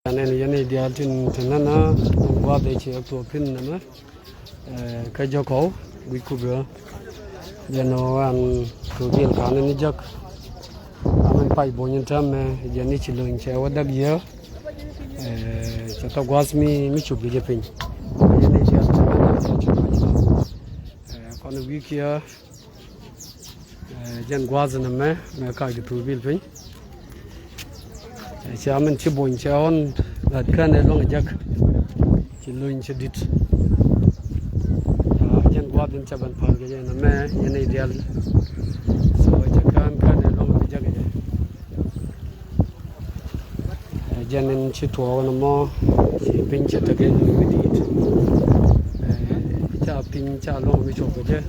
Nên này đi ăn trên nó qua đây chỉ có pin nữa cái jikow bị cướp rồi giờ nó ăn thurbil khá nên chắc mình phải bao nhiêu trăm giờ này chỉ luyện chơi ở đây giờ cho tao qua mi chụp cái pin giờ này chỉ còn cái kia dân qua rồi nè mà cái thurbil pin chỉ mình chỉ buồn chỉ on Naath Kan này luôn chắc chỉ luyện chỉ đít dân qua đến chấp nhận phải cái gì nè mẹ dân này đial rồi chắc kan này luôn cái chắc cái dân này chỉ thua nó mò chỉ pin chỉ tất cái người đít cha pin cha luôn mới chụp cái chứ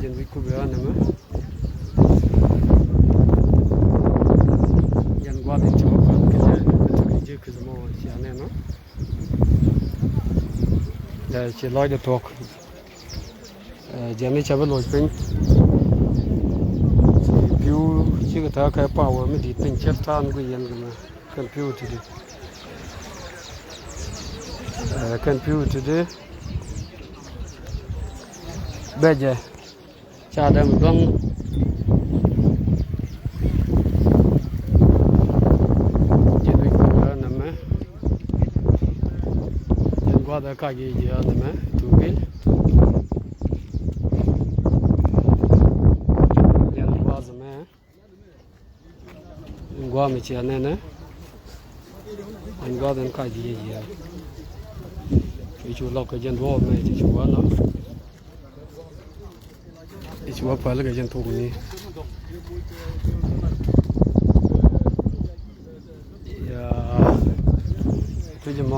dân bị cướp rồi nè mà qua đến chỗ cái gì cái gì mà chỉ anh em nó để chỉ nói được thuộc giờ này chỉ biết lối pin view chỉ có cái power mới đi pin chết tan cái gì mà computer đi bây giờ cha đang vâng qua đây cái gì vậy nè thurbil dân qua rồi mẹ qua mình chỉ anh nè anh qua đây cái gì vậy cái chỗ lọc cái dân vô mẹ thì chỗ nó cái chỗ phải là cái dân thùng này cái gì mà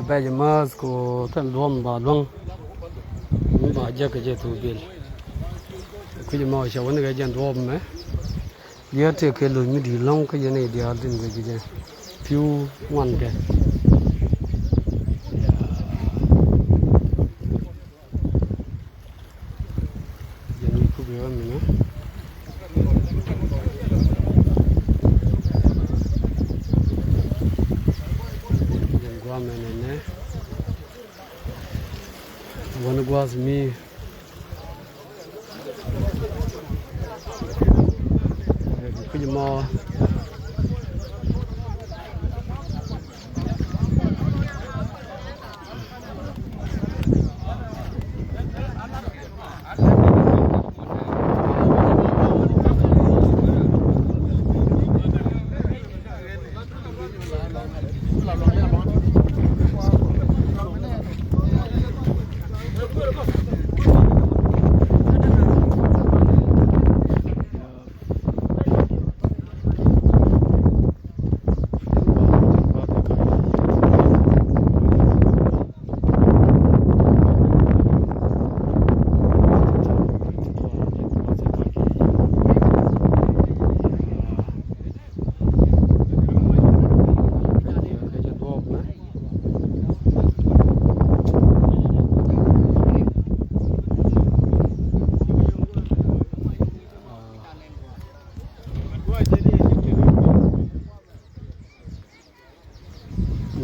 bây giờ mà có thân luôn bà luôn bà giờ cái gì thurbil cái gì mà sao cái dân luôn mà giờ thì cái lối mình đi long cái gì này đi ăn cái gì phiêu ngoan cái dân đi cướp rồi mình nữa qua mình này one was me cái gì mà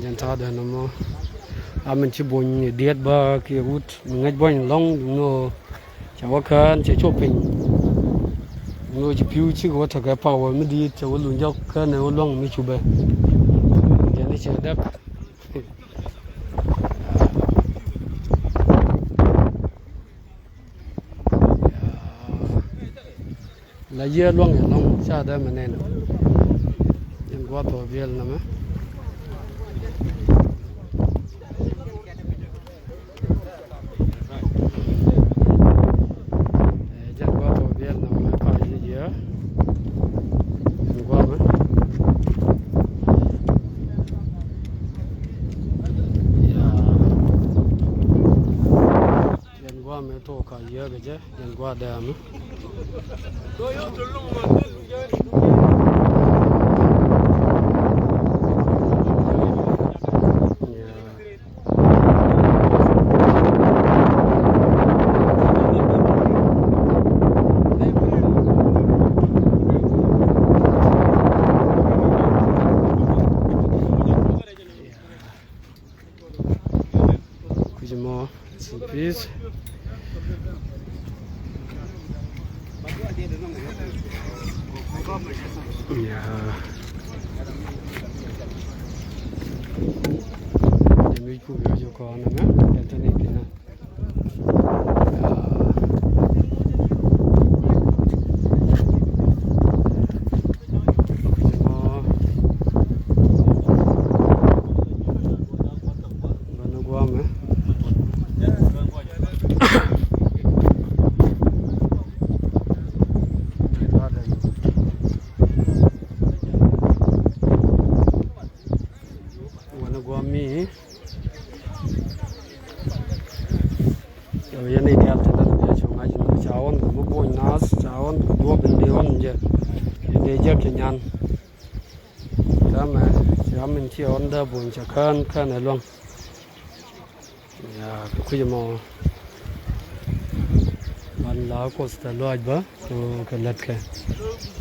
dân ta đây nó mà mình chỉ buồn điệt ba kia hút mình ngay buồn long nó cháu khăn chỉ chụp hình nó chỉ phiêu chỉ có thằng cái power mới đi cháu luôn dốc cái này long mới chụp về giờ này chỉ đất là dưa long long xa đây mà nên dân qua thurbil nè mà mình thua cả giờ cái chứ dân qua đàm please. Yeah. We could go to corner. Under bunch can along. Yeah, Kujamo one law cost the lodge to Kalatke.